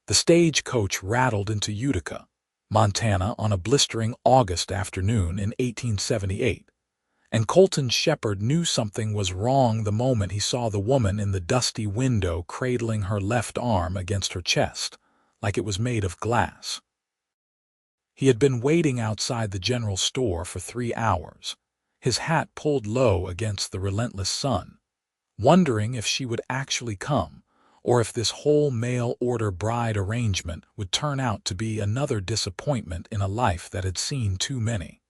The stagecoach rattled into Utica, Montana on a blistering August afternoon in 1878, and Colton Shepherd knew something was wrong the moment he saw the woman in the dusty window cradling her left arm against her chest, like it was made of glass. He had been waiting outside the general store for 3 hours, his hat pulled low against the relentless sun, wondering if she would actually come, or if this whole mail-order bride arrangement would turn out to be another disappointment in a life that had seen too many.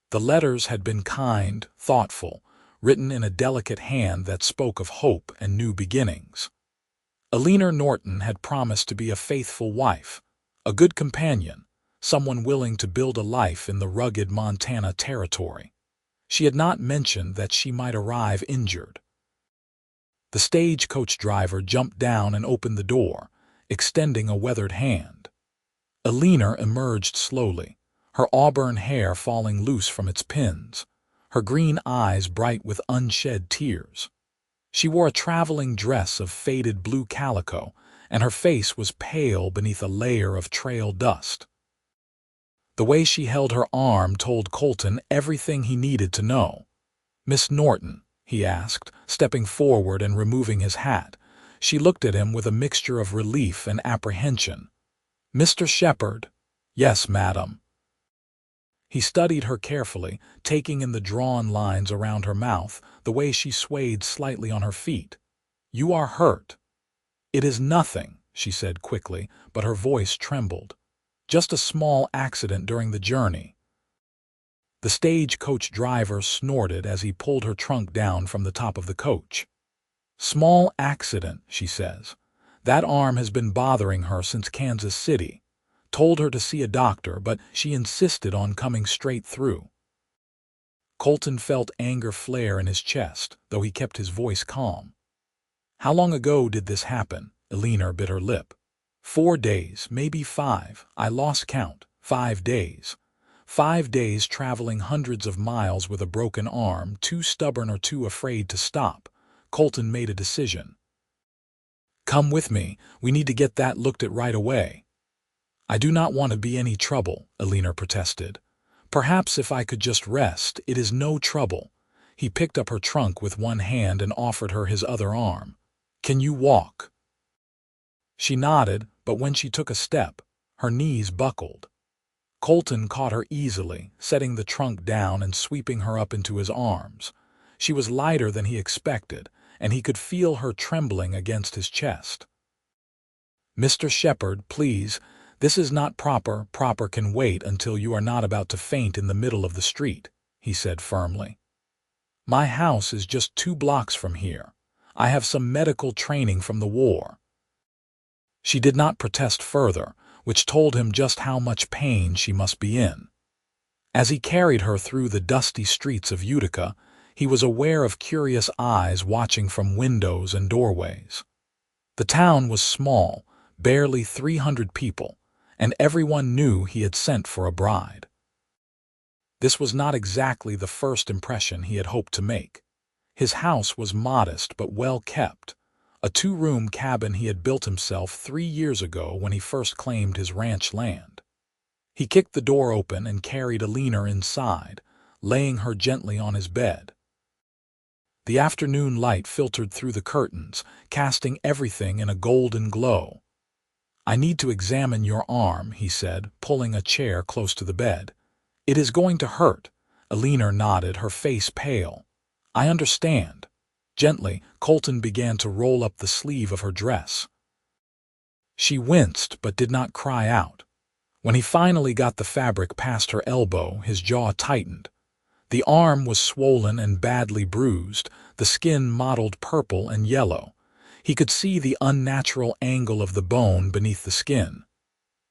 The letters had been kind, thoughtful, written in a delicate hand that spoke of hope and new beginnings. Eleanor Norton had promised to be a faithful wife, a good companion, someone willing to build a life in the rugged Montana territory. She had not mentioned that she might arrive injured. The stagecoach driver jumped down and opened the door, extending a weathered hand. Eleanor emerged slowly, her auburn hair falling loose from its pins, her green eyes bright with unshed tears. She wore a traveling dress of faded blue calico, and her face was pale beneath a layer of trail dust. The way she held her arm told Colton everything he needed to know. "Miss Norton?" he asked, stepping forward and removing his hat. She looked at him with a mixture of relief and apprehension. "Mr. Shepherd?" "Yes, madam." He studied her carefully, taking in the drawn lines around her mouth, the way she swayed slightly on her feet. "You are hurt." "It is nothing," she said quickly, but her voice trembled. "Just a small accident during the journey." The stagecoach driver snorted as he pulled her trunk down from the top of the coach. "Small accident," she says. "That arm has been bothering her since Kansas City. Told her to see a doctor, but she insisted on coming straight through." Colton felt anger flare in his chest, though he kept his voice calm. "How long ago did this happen?" Eleanor bit her lip. 4 days, maybe 5. I lost count. 5 days. 5 days traveling hundreds of miles with a broken arm, too stubborn or too afraid to stop. Colton made a decision. "Come with me. We need to get that looked at right away." "I do not want to be any trouble," Eleanor protested. "Perhaps if I could just rest, it is no trouble." He picked up her trunk with one hand and offered her his other arm. "Can you walk?" She nodded, but when she took a step, her knees buckled. Colton caught her easily, setting the trunk down and sweeping her up into his arms. She was lighter than he expected, and he could feel her trembling against his chest. "Mr. Shepherd, please, this is not proper. Proper can wait until you are not about to faint in the middle of the street," he said firmly. "My house is just 2 blocks from here. I have some medical training from the war." She did not protest further, which told him just how much pain she must be in. As he carried her through the dusty streets of Utica, he was aware of curious eyes watching from windows and doorways. The town was small, barely 300 people, and everyone knew he had sent for a bride. This was not exactly the first impression he had hoped to make. His house was modest but well kept, a 2-room cabin he had built himself 3 years ago when he first claimed his ranch land. He kicked the door open and carried Eleanor inside, laying her gently on his bed. The afternoon light filtered through the curtains, casting everything in a golden glow. "I need to examine your arm," he said, pulling a chair close to the bed. "It is going to hurt." Eleanor nodded, her face pale. "I understand." Gently, Colton began to roll up the sleeve of her dress. She winced but did not cry out. When he finally got the fabric past her elbow, his jaw tightened. The arm was swollen and badly bruised, the skin mottled purple and yellow. He could see the unnatural angle of the bone beneath the skin.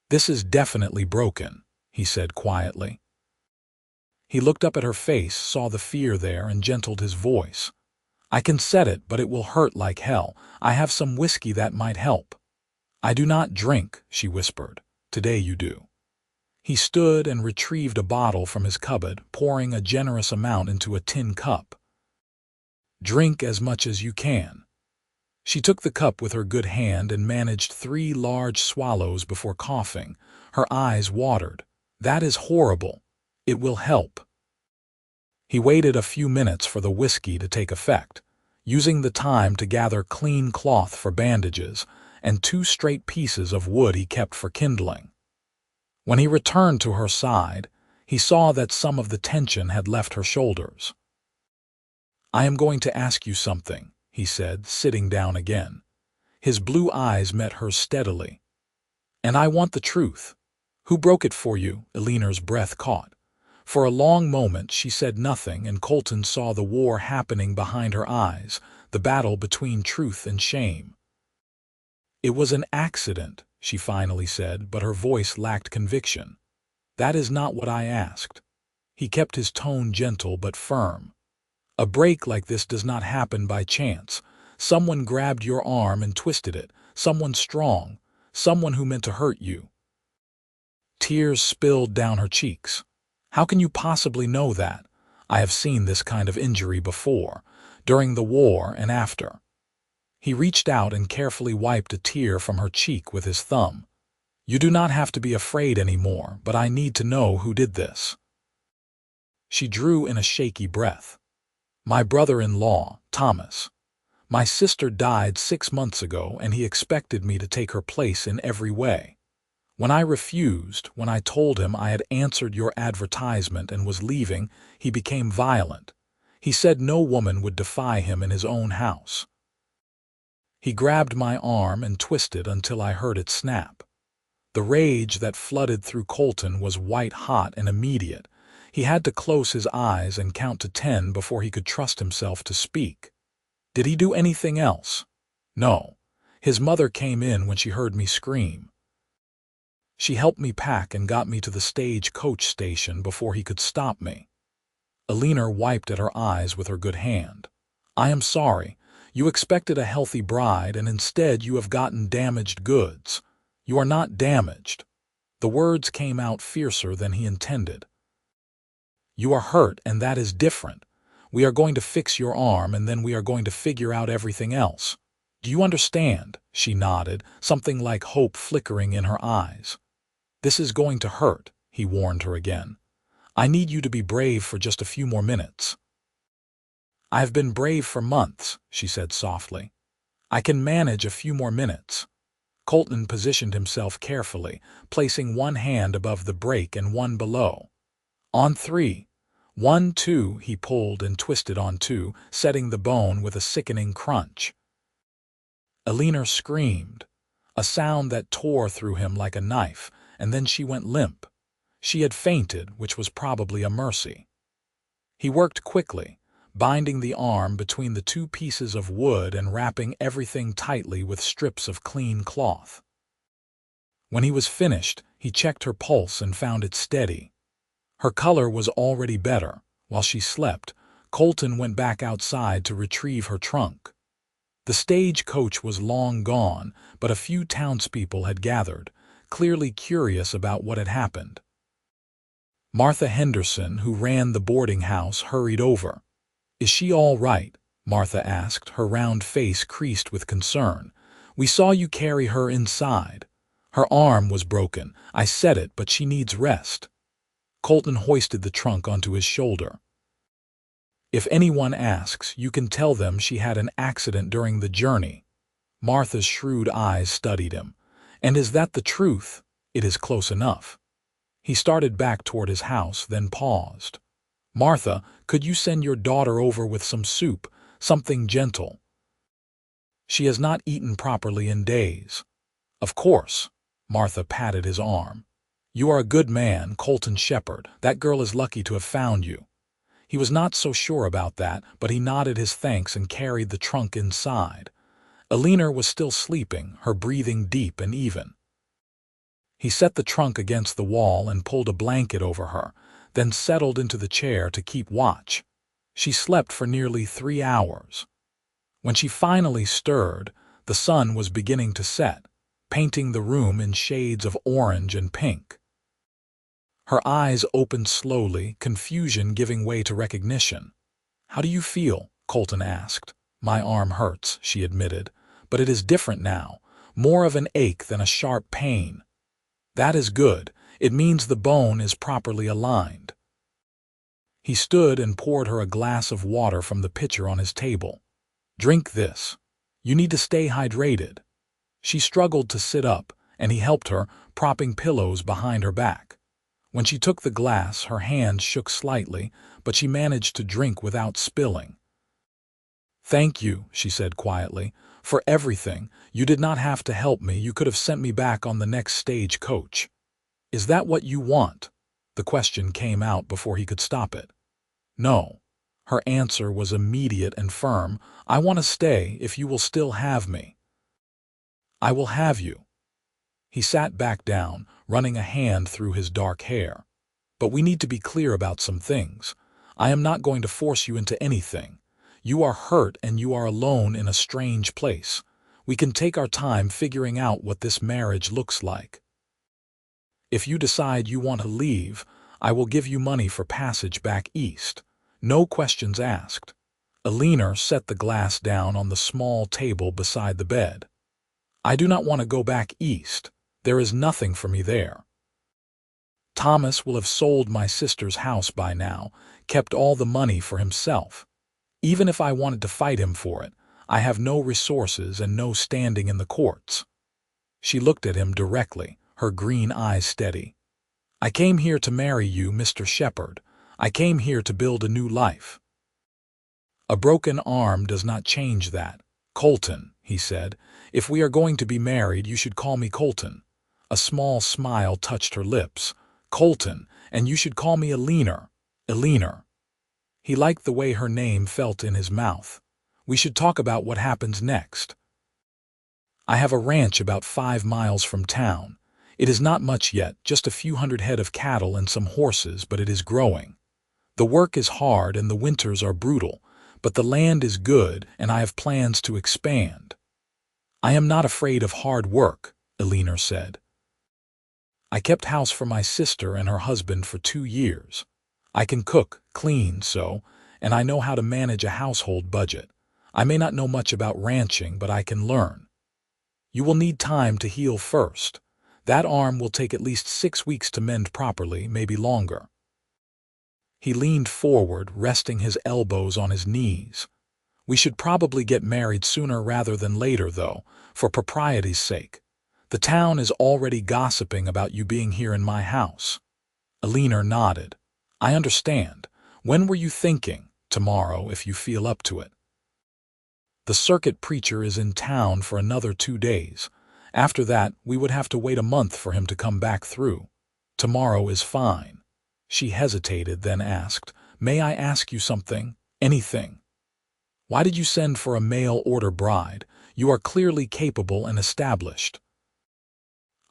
"This is definitely broken," he said quietly. He looked up at her face, saw the fear there, and gentled his voice. "I can set it, but it will hurt like hell. I have some whiskey that might help." "I do not drink," she whispered. "Today you do." He stood and retrieved a bottle from his cupboard, pouring a generous amount into a tin cup. "Drink as much as you can." She took the cup with her good hand and managed 3 large swallows before coughing. Her eyes watered. "That is horrible. It will help." He waited a few minutes for the whiskey to take effect, using the time to gather clean cloth for bandages and 2 straight pieces of wood he kept for kindling. When he returned to her side, he saw that some of the tension had left her shoulders. "I am going to ask you something," he said, sitting down again. His blue eyes met hers steadily. "And I want the truth. Who broke it for you?" Eleanor's breath caught. For a long moment she said nothing, and Colton saw the war happening behind her eyes, the battle between truth and shame. "It was an accident," she finally said, but her voice lacked conviction. "That is not what I asked." He kept his tone gentle but firm. "A break like this does not happen by chance. Someone grabbed your arm and twisted it. Someone strong. Someone who meant to hurt you." Tears spilled down her cheeks. "How can you possibly know that? I have seen this kind of injury before, during the war and after." He reached out and carefully wiped a tear from her cheek with his thumb. "You do not have to be afraid anymore, but I need to know who did this." She drew in a shaky breath. "My brother-in-law, Thomas. My sister died 6 months ago, and he expected me to take her place in every way. When I refused, when I told him I had answered your advertisement and was leaving, he became violent. He said no woman would defy him in his own house. He grabbed my arm and twisted until I heard it snap." The rage that flooded through Colton was white-hot and immediate. He had to close his eyes and count to 10 before he could trust himself to speak. "Did he do anything else?" "No. His mother came in when she heard me scream. She helped me pack and got me to the stage-coach station before he could stop me." Eleanor wiped at her eyes with her good hand. "I am sorry. You expected a healthy bride, and instead you have gotten damaged goods. You are not damaged." The words came out fiercer than he intended. "You are hurt, and that is different. We are going to fix your arm, and then we are going to figure out everything else. Do you understand?" She nodded, something like hope flickering in her eyes. "This is going to hurt," he warned her again. "I need you to be brave for just a few more minutes." "I have been brave for months," she said softly. "I can manage a few more minutes." Colton positioned himself carefully, placing one hand above the brake and one below. "On 3. 1, 2, he pulled and twisted on 2, setting the bone with a sickening crunch. Eleanor screamed, a sound that tore through him like a knife, and then she went limp. She had fainted, which was probably a mercy. He worked quickly, binding the arm between the 2 pieces of wood and wrapping everything tightly with strips of clean cloth. When he was finished, he checked her pulse and found it steady. Her color was already better. While she slept, Colton went back outside to retrieve her trunk. The stage-coach was long gone, but a few townspeople had gathered, clearly curious about what had happened. Martha Henderson, who ran the boarding house, hurried over. "Is she all right?" Martha asked, her round face creased with concern. "We saw you carry her inside. Her arm was broken. I said it, but she needs rest." Colton hoisted the trunk onto his shoulder. "If anyone asks, you can tell them she had an accident during the journey." Martha's shrewd eyes studied him. "And is that the truth?" "It is close enough." He started back toward his house, then paused. "Martha, could you send your daughter over with some soup, something gentle? She has not eaten properly in days." "Of course." Martha patted his arm. "You are a good man, Colton Shepherd. That girl is lucky to have found you." He was not so sure about that, but he nodded his thanks and carried the trunk inside. Eleanor was still sleeping, her breathing deep and even. He set the trunk against the wall and pulled a blanket over her, then settled into the chair to keep watch. She slept for nearly 3 hours. When she finally stirred, the sun was beginning to set, painting the room in shades of orange and pink. Her eyes opened slowly, confusion giving way to recognition. "How do you feel?" Colton asked. "My arm hurts," she admitted, but it is different now, more of an ache than a sharp pain. That is good. It means the bone is properly aligned. He stood and poured her a glass of water from the pitcher on his table. Drink this. You need to stay hydrated. She struggled to sit up, and he helped her, propping pillows behind her back. When she took the glass, her hand shook slightly, but she managed to drink without spilling. "Thank you," she said quietly, "for everything. You did not have to help me. You could have sent me back on the next stage coach." "Is that what you want?" The question came out before he could stop it. "No." Her answer was immediate and firm. "I want to stay if you will still have me." "I will have you." He sat back down, running a hand through his dark hair. "But we need to be clear about some things. I am not going to force you into anything. You are hurt and you are alone in a strange place. We can take our time figuring out what this marriage looks like. If you decide you want to leave, I will give you money for passage back east. No questions asked." Eleanor set the glass down on the small table beside the bed. "I do not want to go back east. There is nothing for me there. Thomas will have sold my sister's house by now, kept all the money for himself. Even if I wanted to fight him for it, I have no resources and no standing in the courts." She looked at him directly, her green eyes steady. "I came here to marry you, Mr. Shepherd. I came here to build a new life." "A broken arm does not change that. Colton," he said, "if we are going to be married, you should call me Colton." A small smile touched her lips. "Colton, and you should call me Eleanor. Eleanor." He liked the way her name felt in his mouth. "We should talk about what happens next. I have a ranch about 5 miles from town. It is not much yet, just a few hundred head of cattle and some horses, but it is growing. The work is hard and the winters are brutal, but the land is good and I have plans to expand." "I am not afraid of hard work," Eleanor said. "I kept house for my sister and her husband for 2 years. I can cook, clean, and I know how to manage a household budget. I may not know much about ranching, but I can learn. You will need time to heal first. That arm will take at least 6 weeks to mend properly, maybe longer." He leaned forward, resting his elbows on his knees. "We should probably get married sooner rather than later, though, for propriety's sake. The town is already gossiping about you being here in my house." Eleanor nodded. "I understand. When were you thinking?" "Tomorrow, if you feel up to it. The circuit preacher is in town for another 2 days. After that, we would have to wait a month for him to come back through. Tomorrow is fine." She hesitated, then asked, "May I ask you something? Anything? Why did you send for a mail-order bride? You are clearly capable and established."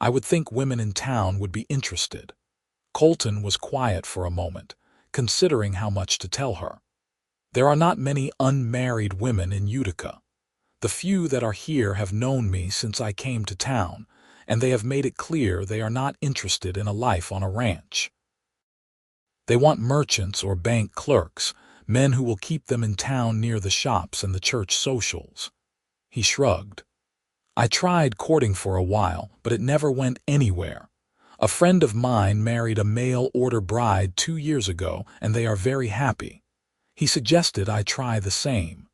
"I would think women in town would be interested." Colton was quiet for a moment, considering how much to tell her. "There are not many unmarried women in Utica. The few that are here have known me since I came to town, and they have made it clear they are not interested in a life on a ranch. They want merchants or bank clerks, men who will keep them in town near the shops and the church socials." He shrugged. "I tried courting for a while, but it never went anywhere. A friend of mine married a mail-order bride 2 years ago, and they are very happy. He suggested I try the same."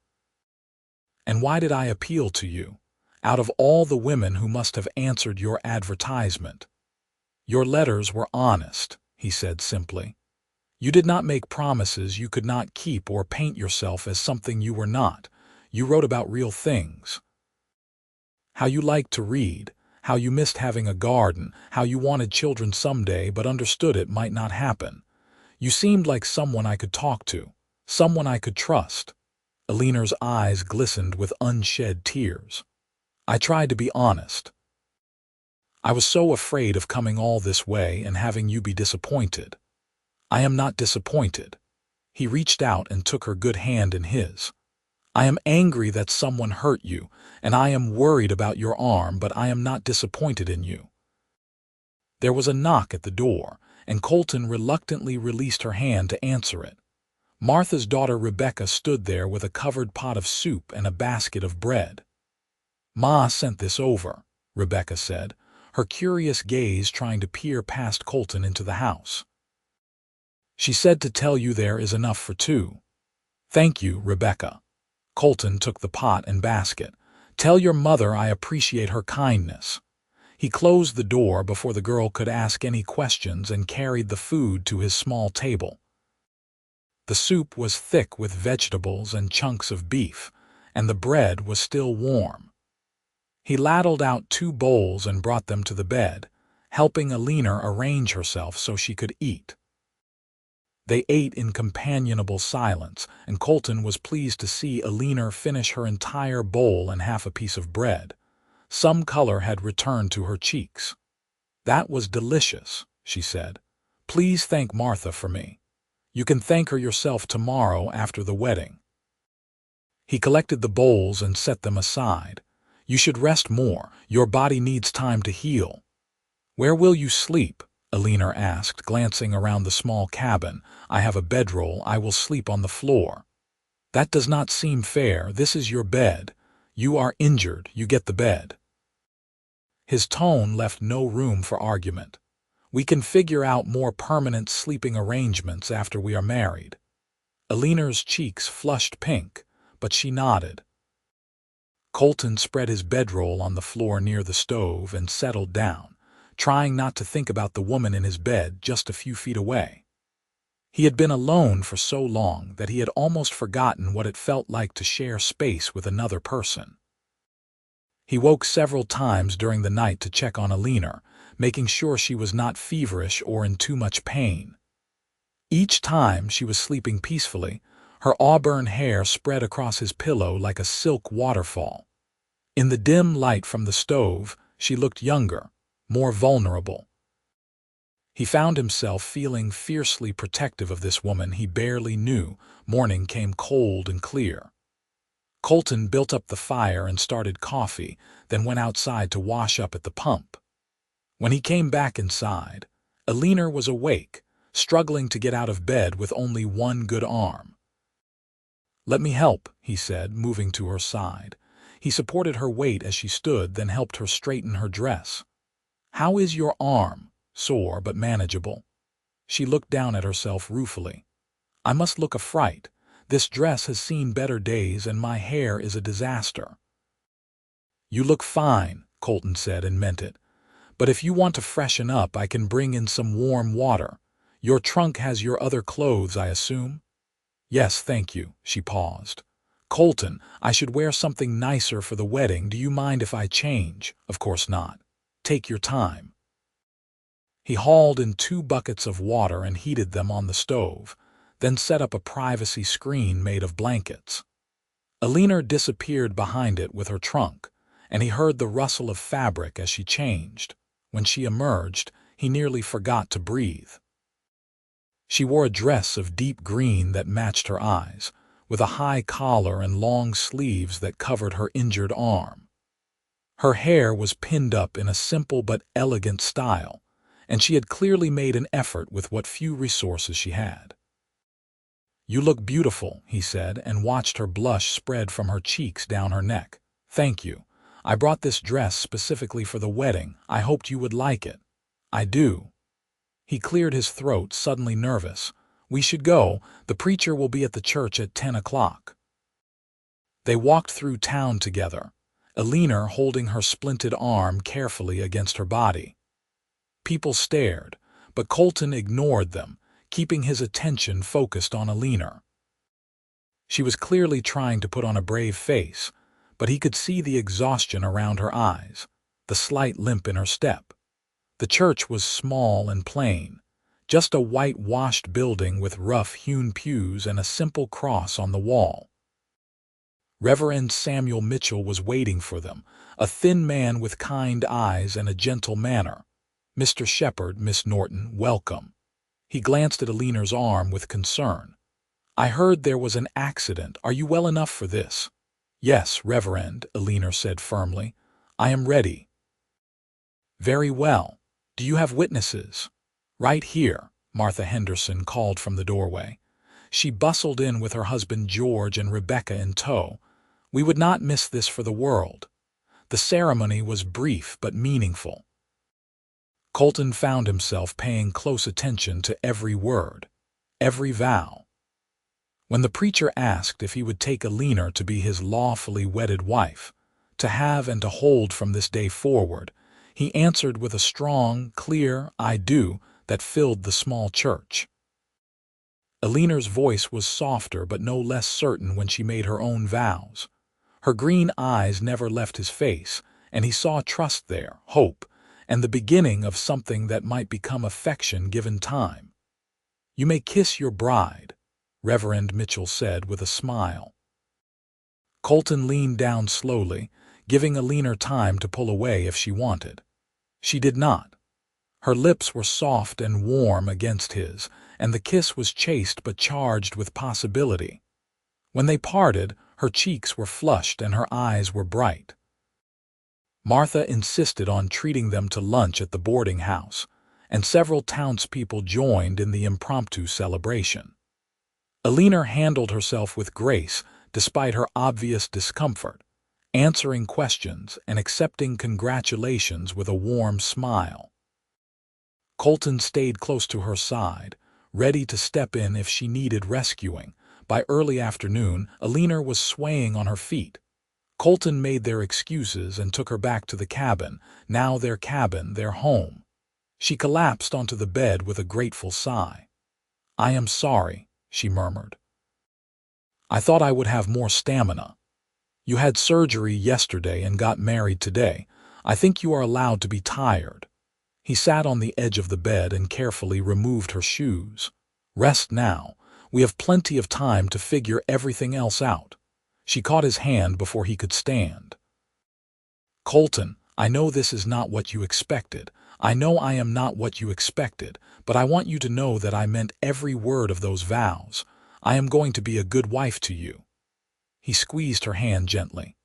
"And why did I appeal to you? Out of all the women who must have answered your advertisement." "Your letters were honest," he said simply. "You did not make promises you could not keep or paint yourself as something you were not. You wrote about real things. How you liked to read, how you missed having a garden, how you wanted children someday but understood it might not happen. You seemed like someone I could talk to, someone I could trust." Eleanor's eyes glistened with unshed tears. "I tried to be honest. I was so afraid of coming all this way and having you be disappointed. I am not disappointed." He reached out and took her good hand in his. "I am angry that someone hurt you, and I am worried about your arm, but I am not disappointed in you." There was a knock at the door, and Colton reluctantly released her hand to answer it. Martha's daughter Rebecca stood there with a covered pot of soup and a basket of bread. Ma sent this over, Rebecca said, her curious gaze trying to peer past Colton into the house. She said to tell you there is enough for two. Thank you, Rebecca. Colton took the pot and basket. Tell your mother I appreciate her kindness. He closed the door before the girl could ask any questions and carried the food to his small table. The soup was thick with vegetables and chunks of beef, and the bread was still warm. He ladled out 2 bowls and brought them to the bed, helping Eleanor arrange herself so she could eat. They ate in companionable silence, and Colton was pleased to see Eleanor finish her entire bowl and half a piece of bread. Some color had returned to her cheeks. That was delicious, she said. Please thank Martha for me. You can thank her yourself tomorrow after the wedding. He collected the bowls and set them aside. You should rest more. Your body needs time to heal. Where will you sleep? Eleanor asked, glancing around the small cabin. I have a bedroll. I will sleep on the floor. That does not seem fair. This is your bed. You are injured. You get the bed. His tone left no room for argument. We can figure out more permanent sleeping arrangements after we are married. Eleanor's cheeks flushed pink, but she nodded. Colton spread his bedroll on the floor near the stove and settled down, trying not to think about the woman in his bed just a few feet away. He had been alone for so long that he had almost forgotten what it felt like to share space with another person. He woke several times during the night to check on Eleanor, making sure she was not feverish or in too much pain. Each time she was sleeping peacefully, her auburn hair spread across his pillow like a silk waterfall. In the dim light from the stove, she looked younger, more vulnerable. He found himself feeling fiercely protective of this woman he barely knew. Morning came cold and clear. Colton built up the fire and started coffee, then went outside to wash up at the pump. When he came back inside, Eleanor was awake, struggling to get out of bed with only one good arm. Let me help, he said, moving to her side. He supported her weight as she stood, then helped her straighten her dress. How is your arm? Sore but manageable. She looked down at herself ruefully. I must look a fright. This dress has seen better days and my hair is a disaster. You look fine, Colton said and meant it. But if you want to freshen up, I can bring in some warm water. Your trunk has your other clothes, I assume? Yes, thank you. She paused. Colton, I should wear something nicer for the wedding. Do you mind if I change? Of course not. Take your time. He hauled in 2 buckets of water and heated them on the stove, then set up a privacy screen made of blankets. Eleanor disappeared behind it with her trunk, and he heard the rustle of fabric as she changed. When she emerged, he nearly forgot to breathe. She wore a dress of deep green that matched her eyes, with a high collar and long sleeves that covered her injured arm. Her hair was pinned up in a simple but elegant style, and she had clearly made an effort with what few resources she had. You look beautiful, he said, and watched her blush spread from her cheeks down her neck. Thank you. I brought this dress specifically for the wedding. I hoped you would like it. I do. He cleared his throat, suddenly nervous. We should go. The preacher will be at the church at 10 o'clock. They walked through town together, Eleanor holding her splinted arm carefully against her body. People stared, but Colton ignored them, keeping his attention focused on Eleanor. She was clearly trying to put on a brave face, but he could see the exhaustion around her eyes, the slight limp in her step. The church was small and plain, just a whitewashed building with rough-hewn pews and a simple cross on the wall. Reverend Samuel Mitchell was waiting for them, a thin man with kind eyes and a gentle manner. Mr. Shepherd, Miss Norton, welcome. He glanced at Eleanor's arm with concern. I heard there was an accident. Are you well enough for this? Yes, Reverend, Eleanor said firmly. I am ready. Very well. Do you have witnesses? Right here, Martha Henderson called from the doorway. She bustled in with her husband George and Rebecca in tow. We would not miss this for the world. The ceremony was brief but meaningful. Colton found himself paying close attention to every word, every vow. When the preacher asked if he would take Eleanor to be his lawfully wedded wife, to have and to hold from this day forward, he answered with a strong, clear "I do" that filled the small church. Eleanor's voice was softer but no less certain when she made her own vows. Her green eyes never left his face, and he saw trust there, hope, and the beginning of something that might become affection given time. "You may kiss your bride," Reverend Mitchell said with a smile. Colton leaned down slowly, giving Eleanor time to pull away if she wanted. She did not. Her lips were soft and warm against his, and the kiss was chaste but charged with possibility. When they parted, her cheeks were flushed and her eyes were bright. Martha insisted on treating them to lunch at the boarding house, and several townspeople joined in the impromptu celebration. Eleanor handled herself with grace despite her obvious discomfort, answering questions and accepting congratulations with a warm smile. Colton stayed close to her side, ready to step in if she needed rescuing. By early afternoon, Eleanor was swaying on her feet. Colton made their excuses and took her back to the cabin, now their cabin, their home. She collapsed onto the bed with a grateful sigh. "I am sorry," she murmured. "I thought I would have more stamina. You had surgery yesterday and got married today. I think you are allowed to be tired." He sat on the edge of the bed and carefully removed her shoes. "Rest now. We have plenty of time to figure everything else out." She caught his hand before he could stand. "Colton, I know this is not what you expected. I know I am not what you expected, but I want you to know that I meant every word of those vows. I am going to be a good wife to you." He squeezed her hand gently.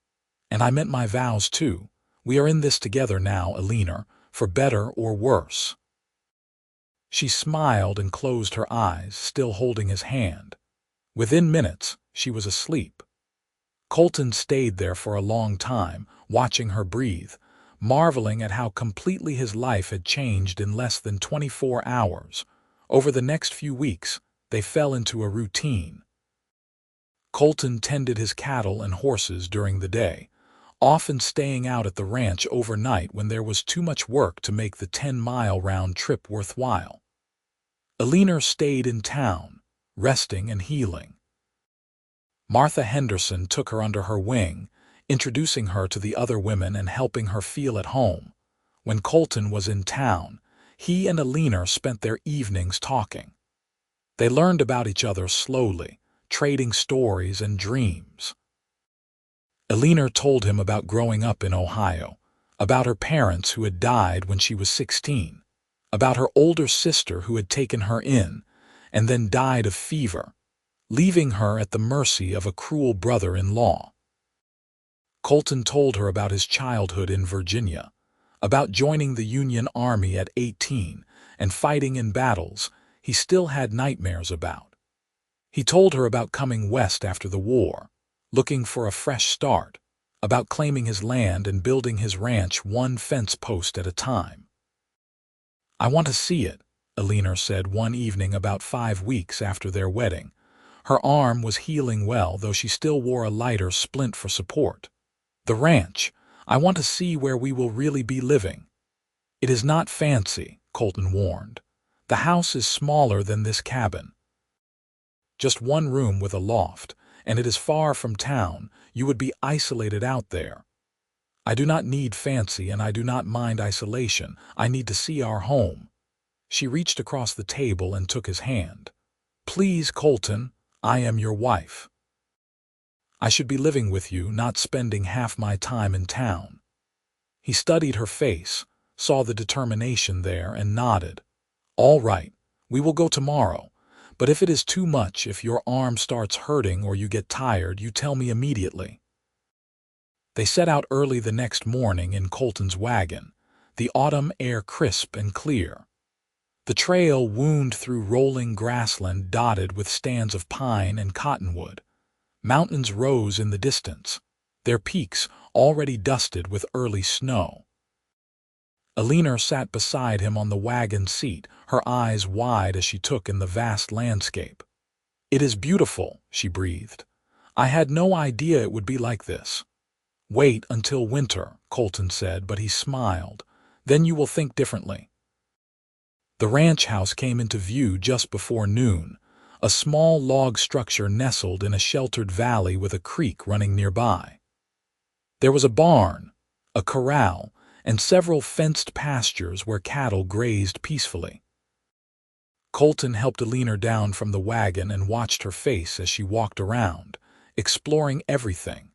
"And I meant my vows too. We are in this together now, Eleanor, for better or worse." She smiled and closed her eyes, still holding his hand. Within minutes, she was asleep. Colton stayed there for a long time, watching her breathe, marveling at how completely his life had changed in less than 24 hours. Over the next few weeks, they fell into a routine. Colton tended his cattle and horses during the day, often staying out at the ranch overnight when there was too much work to make the 10-mile round trip worthwhile. Eleanor stayed in town, resting and healing. Martha Henderson took her under her wing, introducing her to the other women and helping her feel at home. When Colton was in town, he and Eleanor spent their evenings talking. They learned about each other slowly, trading stories and dreams. Eleanor told him about growing up in Ohio, about her parents who had died when she was 16, about her older sister who had taken her in and then died of fever, leaving her at the mercy of a cruel brother-in-law. Colton told her about his childhood in Virginia, about joining the Union Army at 18 and fighting in battles he still had nightmares about. He told her about coming west after the war, looking for a fresh start, about claiming his land and building his ranch one fence post at a time. "I want to see it," Eleanor said one evening about 5 weeks after their wedding. Her arm was healing well, though she still wore a lighter splint for support. "The ranch. I want to see where we will really be living." "It is not fancy," Colton warned. "The house is smaller than this cabin. Just one room with a loft, and it is far from town. You would be isolated out there." "I do not need fancy and I do not mind isolation. I need to see our home." She reached across the table and took his hand. "Please, Colton, I am your wife. I should be living with you, not spending half my time in town." He studied her face, saw the determination there, and nodded. "All right, we will go tomorrow. But if it is too much, if your arm starts hurting or you get tired, you tell me immediately." They set out early the next morning in Colton's wagon, the autumn air crisp and clear. The trail wound through rolling grassland dotted with stands of pine and cottonwood. Mountains rose in the distance, their peaks already dusted with early snow. Eleanor sat beside him on the wagon seat, her eyes wide as she took in the vast landscape. "It is beautiful," she breathed. "I had no idea it would be like this." "Wait until winter," Colton said, but he smiled. "Then you will think differently." The ranch house came into view just before noon, a small log structure nestled in a sheltered valley with a creek running nearby. There was a barn, a corral, and several fenced pastures where cattle grazed peacefully. Colton helped Eleanor down from the wagon and watched her face as she walked around, exploring everything.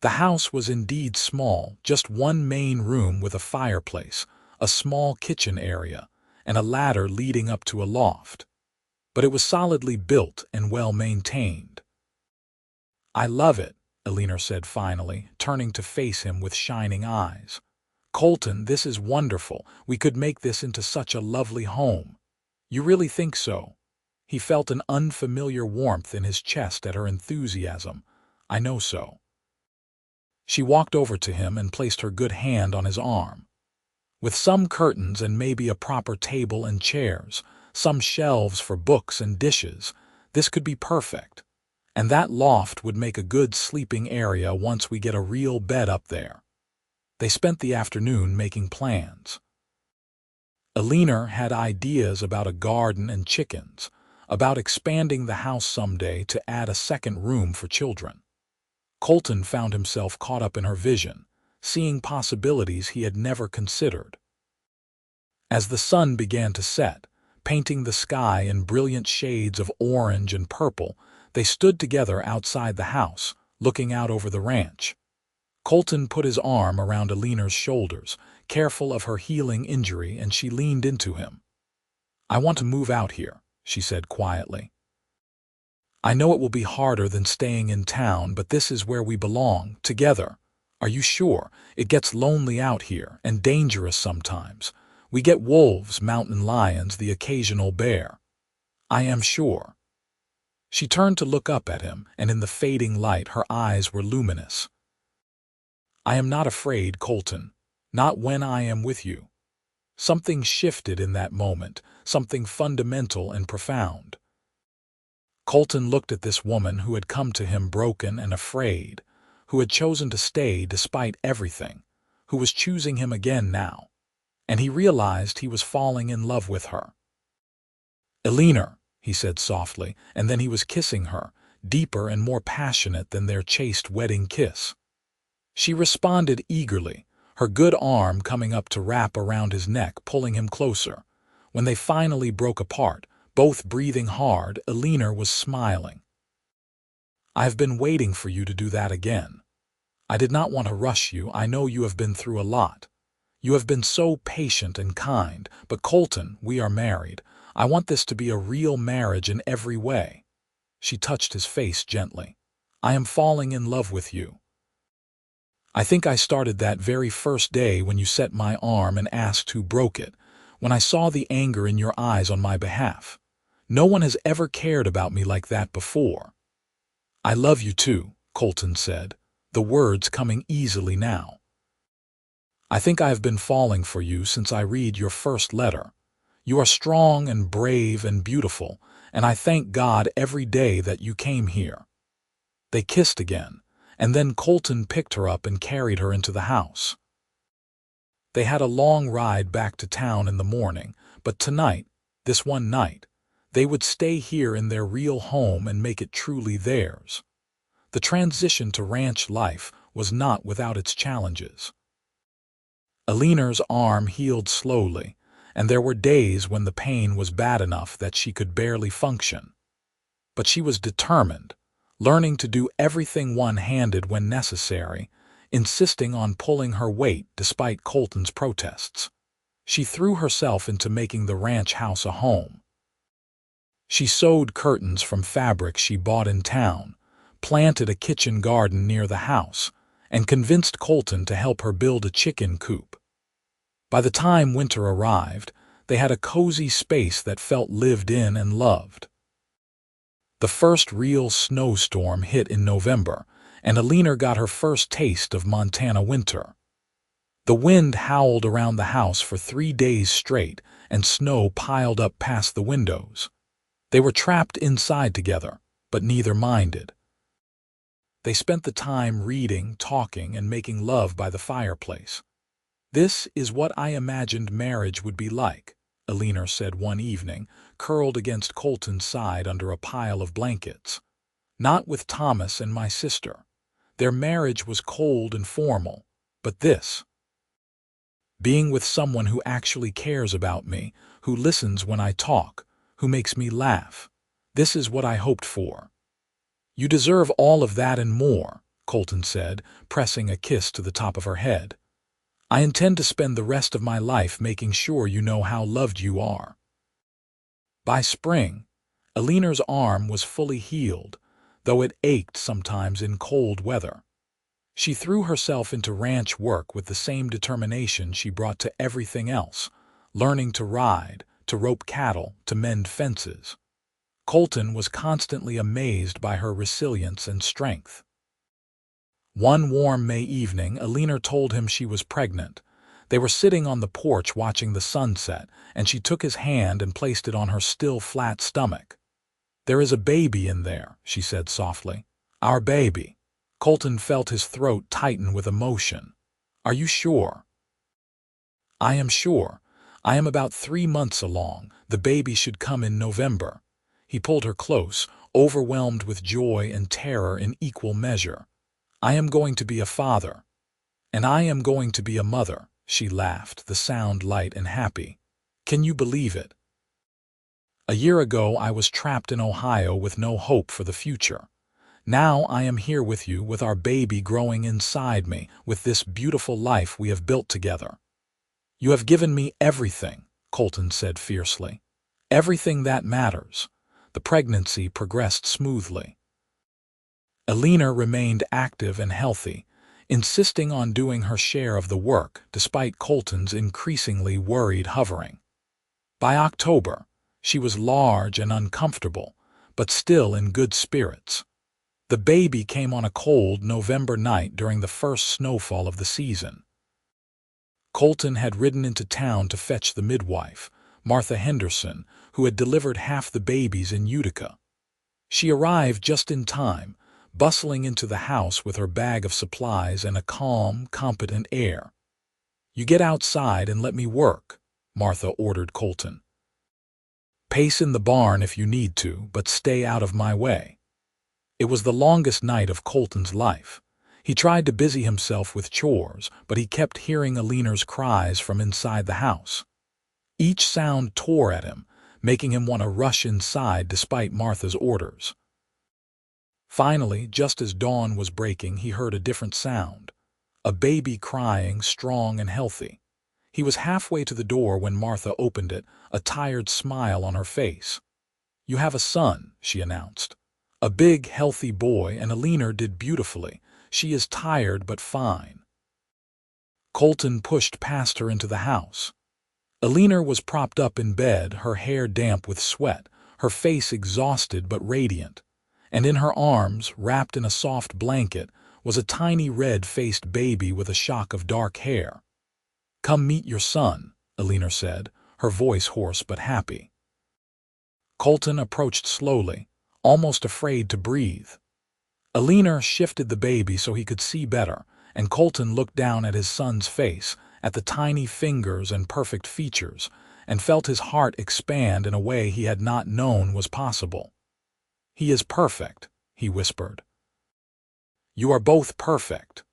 The house was indeed small, just one main room with a fireplace, a small kitchen area, and a ladder leading up to a loft. But it was solidly built and well maintained. "I love it," Eleanor said finally, turning to face him with shining eyes. "Colton, this is wonderful. We could make this into such a lovely home." "You really think so?" He felt an unfamiliar warmth in his chest at her enthusiasm. "I know so." She walked over to him and placed her good hand on his arm. "With some curtains and maybe a proper table and chairs, some shelves for books and dishes, this could be perfect. And that loft would make a good sleeping area once we get a real bed up there." They spent the afternoon making plans. Eleanor had ideas about a garden and chickens, about expanding the house someday to add a second room for children. Colton found himself caught up in her vision, seeing possibilities he had never considered. As the sun began to set, painting the sky in brilliant shades of orange and purple, they stood together outside the house, looking out over the ranch. Colton put his arm around Eleanor's shoulders, careful of her healing injury, and she leaned into him. "I want to move out here," she said quietly. "I know it will be harder than staying in town, but this is where we belong, together. Are you sure? It gets lonely out here, and dangerous sometimes. We get wolves, mountain lions, the occasional bear." "I am sure." She turned to look up at him, and in the fading light her eyes were luminous. "I am not afraid, Colton. Not when I am with you." Something shifted in that moment, something fundamental and profound. Colton looked at this woman who had come to him broken and afraid, who had chosen to stay despite everything, who was choosing him again now, and he realized he was falling in love with her. "Eleanor," he said softly, and then he was kissing her, deeper and more passionate than their chaste wedding kiss. She responded eagerly, her good arm coming up to wrap around his neck, pulling him closer. When they finally broke apart, both breathing hard, Eleanor was smiling. "I've been waiting for you to do that again. I did not want to rush you. I know you have been through a lot. You have been so patient and kind, but Colton, we are married. I want this to be a real marriage in every way." She touched his face gently. "I am falling in love with you. I think I started that very first day when you set my arm and asked who broke it, when I saw the anger in your eyes on my behalf. No one has ever cared about me like that before." "I love you too," Colton said, the words coming easily now. "I think I have been falling for you since I read your first letter. You are strong and brave and beautiful, and I thank God every day that you came here." They kissed again, and then Colton picked her up and carried her into the house. They had a long ride back to town in the morning, but tonight, this one night, they would stay here in their real home and make it truly theirs. The transition to ranch life was not without its challenges. Eleanor's arm healed slowly, and there were days when the pain was bad enough that she could barely function. But she was determined, learning to do everything one-handed when necessary, insisting on pulling her weight despite Colton's protests. She threw herself into making the ranch house a home. She sewed curtains from fabric she bought in town, planted a kitchen garden near the house, and convinced Colton to help her build a chicken coop. By the time winter arrived, they had a cozy space that felt lived in and loved. The first real snowstorm hit in November, and Eleanor got her first taste of Montana winter. The wind howled around the house for 3 days straight, and snow piled up past the windows. They were trapped inside together, but neither minded. They spent the time reading, talking, and making love by the fireplace. "This is what I imagined marriage would be like," Eleanor said one evening, curled against Colton's side under a pile of blankets. "Not with Thomas and my sister. Their marriage was cold and formal, but this, being with someone who actually cares about me, who listens when I talk, who makes me laugh, this is what I hoped for." "You deserve all of that and more," Colton said, pressing a kiss to the top of her head. "I intend to spend the rest of my life making sure you know how loved you are." By spring, Eleanor's arm was fully healed, though it ached sometimes in cold weather. She threw herself into ranch work with the same determination she brought to everything else, learning to ride, to rope cattle, to mend fences. Colton was constantly amazed by her resilience and strength. One warm May evening, Eleanor told him she was pregnant. They were sitting on the porch watching the sunset, and she took his hand and placed it on her still flat stomach. "There is a baby in there," she said softly. "Our baby." Colton felt his throat tighten with emotion. "Are you sure?" "I am sure. I am about 3 months along. The baby should come in November." He pulled her close, overwhelmed with joy and terror in equal measure. "I am going to be a father." "And I am going to be a mother," she laughed, the sound light and happy. "Can you believe it? A year ago I was trapped in Ohio with no hope for the future. Now I am here with you, with our baby growing inside me, with this beautiful life we have built together." "You have given me everything," Colton said fiercely. "Everything that matters." The pregnancy progressed smoothly. Eleanor remained active and healthy, insisting on doing her share of the work despite Colton's increasingly worried hovering. By October, she was large and uncomfortable, but still in good spirits. The baby came on a cold November night during the first snowfall of the season. Colton had ridden into town to fetch the midwife, Martha Henderson, who had delivered half the babies in Utica. She arrived just in time, bustling into the house with her bag of supplies and a calm, competent air. "You get outside and let me work," Martha ordered Colton. "Pace in the barn if you need to, but stay out of my way." It was the longest night of Colton's life. He tried to busy himself with chores, but he kept hearing Eleanor's cries from inside the house. Each sound tore at him, making him want to rush inside despite Martha's orders. Finally, just as dawn was breaking, he heard a different sound. A baby crying, strong and healthy. He was halfway to the door when Martha opened it, a tired smile on her face. "You have a son," she announced. "A big, healthy boy, and Eleanor did beautifully. She is tired but fine." Colton pushed past her into the house. Eleanor was propped up in bed, her hair damp with sweat, her face exhausted but radiant. And in her arms, wrapped in a soft blanket, was a tiny red-faced baby with a shock of dark hair. "Come meet your son," Eleanor said, her voice hoarse but happy. Colton approached slowly, almost afraid to breathe. Eleanor shifted the baby so he could see better, and Colton looked down at his son's face, at the tiny fingers and perfect features, and felt his heart expand in a way he had not known was possible. "He is perfect," he whispered. "You are both perfect."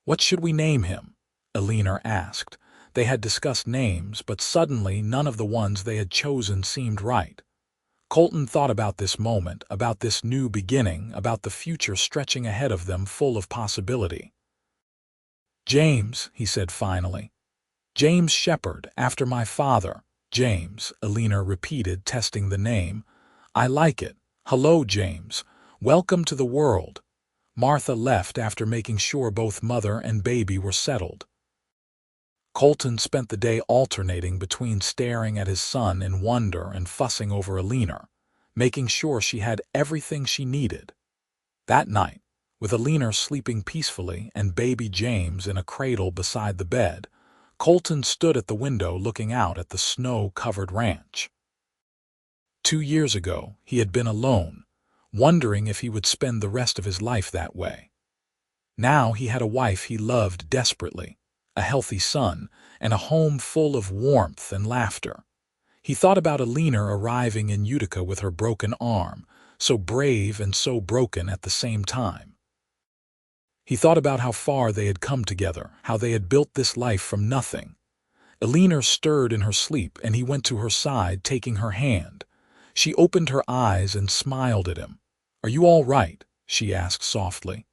"What should we name him?" Eleanor asked. They had discussed names, but suddenly none of the ones they had chosen seemed right. Colton thought about this moment, about this new beginning, about the future stretching ahead of them full of possibility. "James," he said finally. "James Shepherd, after my father." "James," Eleanor repeated, testing the name. "I like it. Hello, James. Welcome to the world." Martha left after making sure both mother and baby were settled. Colton spent the day alternating between staring at his son in wonder and fussing over Eleanor, making sure she had everything she needed. That night, With Eleanor sleeping peacefully and baby James in a cradle beside the bed, Colton stood at the window looking out at the snow-covered ranch. 2 years ago, he had been alone, wondering if he would spend the rest of his life that way. Now he had a wife he loved desperately, a healthy son, and a home full of warmth and laughter. He thought about Eleanor arriving in Utica with her broken arm, so brave and so broken at the same time. He thought about how far they had come together, how they had built this life from nothing. Eleanor stirred in her sleep, and he went to her side, taking her hand. She opened her eyes and smiled at him. "Are you all right?" she asked softly.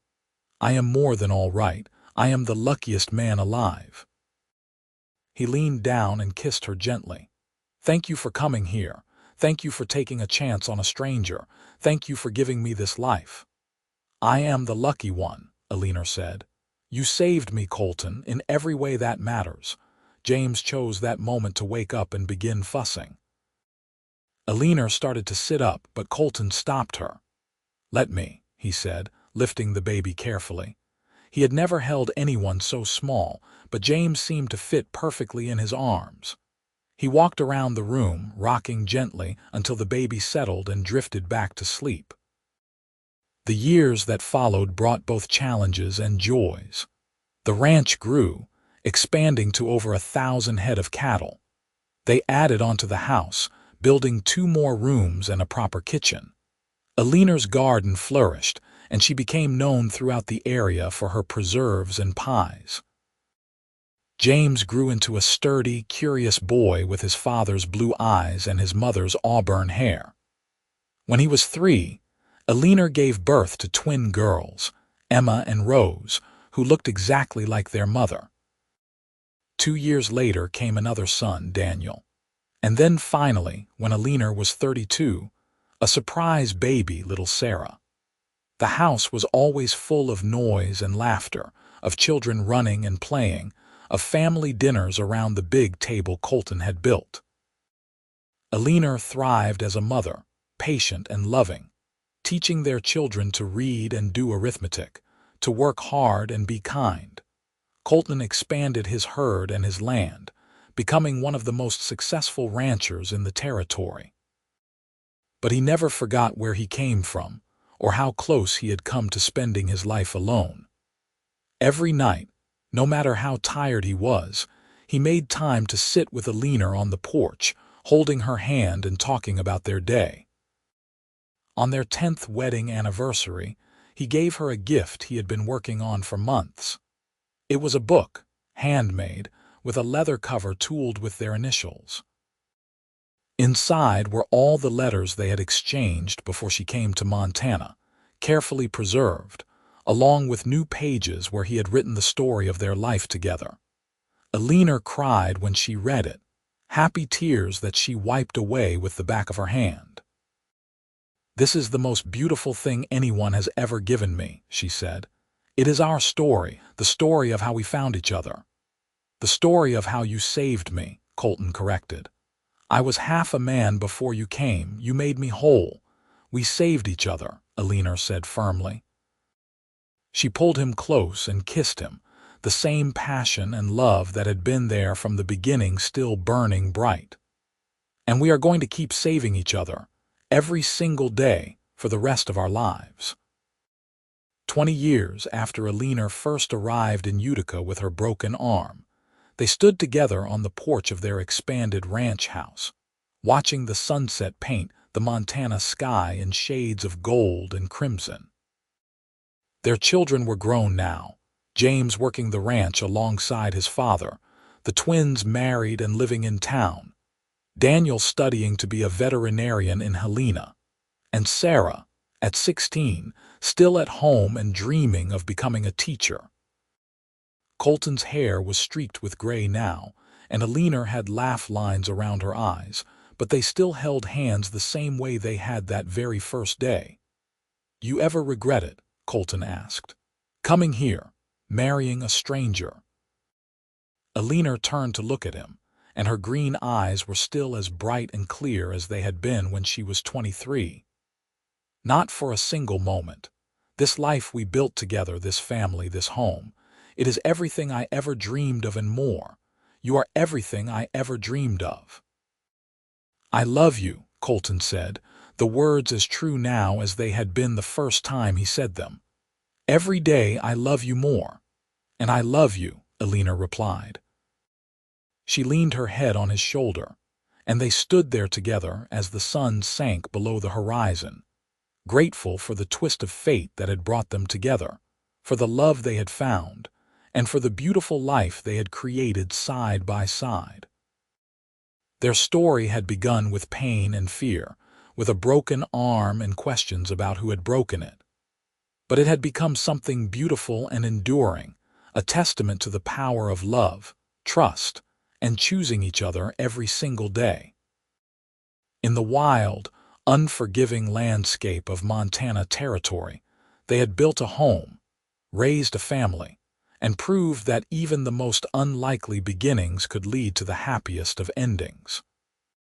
"I am more than all right. I am the luckiest man alive." He leaned down and kissed her gently. "Thank you for coming here. Thank you for taking a chance on a stranger. Thank you for giving me this life." "I am the lucky one," Eleanor said. "You saved me, Colton, in every way that matters." James chose that moment to wake up and begin fussing. Eleanor started to sit up, but Colton stopped her. "Let me," he said, lifting the baby carefully. He had never held anyone so small, but James seemed to fit perfectly in his arms. He walked around the room, rocking gently until the baby settled and drifted back to sleep. The years that followed brought both challenges and joys. The ranch grew, expanding to over 1,000 head of cattle. They added onto the house, building 2 more rooms and a proper kitchen. Eleanor's garden flourished, and she became known throughout the area for her preserves and pies. James grew into a sturdy, curious boy with his father's blue eyes and his mother's auburn hair. When he was 3, Eleanor gave birth to twin girls, Emma and Rose, who looked exactly like their mother. 2 years later came another son, Daniel. And then finally, when Eleanor was 32, a surprise baby, little Sarah. The house was always full of noise and laughter, of children running and playing, of family dinners around the big table Colton had built. Eleanor thrived as a mother, patient and loving, teaching their children to read and do arithmetic, to work hard and be kind. Colton expanded his herd and his land, becoming one of the most successful ranchers in the territory. But he never forgot where he came from, or how close he had come to spending his life alone. Every night, no matter how tired he was, he made time to sit with Eleanor on the porch, holding her hand and talking about their day. On their 10th wedding anniversary, he gave her a gift he had been working on for months. It was a book, handmade, with a leather cover tooled with their initials. Inside were all the letters they had exchanged before she came to Montana, carefully preserved, along with new pages where he had written the story of their life together. Eleanor cried when she read it, happy tears that she wiped away with the back of her hand. "This is the most beautiful thing anyone has ever given me," she said. "It is our story, the story of how we found each other." "The story of how you saved me," Colton corrected. "I was half a man before you came. You made me whole. We saved each other," Eleanor said firmly. She pulled him close and kissed him, the same passion and love that had been there from the beginning still burning bright. "And we are going to keep saving each other, every single day, for the rest of our lives." 20 years after Eleanor first arrived in Utica with her broken arm, they stood together on the porch of their expanded ranch house, watching the sunset paint the Montana sky in shades of gold and crimson. Their children were grown now, James working the ranch alongside his father, the twins married and living in town, Daniel studying to be a veterinarian in Helena, and Sarah, at 16, still at home and dreaming of becoming a teacher. Colton's hair was streaked with gray now, and Eleanor had laugh lines around her eyes, but they still held hands the same way they had that very first day. "You ever regret it?" Colton asked. "Coming here, marrying a stranger?" Eleanor turned to look at him, and her green eyes were still as bright and clear as they had been when she was 23. "Not for a single moment. This life we built together, this family, this home. It is everything I ever dreamed of and more. You are everything I ever dreamed of." "I love you," Colton said, the words as true now as they had been the first time he said them. "Every day I love you more." "And I love you," Eleanor replied. She leaned her head on his shoulder, and they stood there together as the sun sank below the horizon, grateful for the twist of fate that had brought them together, for the love they had found, and for the beautiful life they had created side by side. Their story had begun with pain and fear, with a broken arm and questions about who had broken it. But it had become something beautiful and enduring, a testament to the power of love, trust, and choosing each other every single day. In the wild, unforgiving landscape of Montana Territory, they had built a home, raised a family, and proved that even the most unlikely beginnings could lead to the happiest of endings.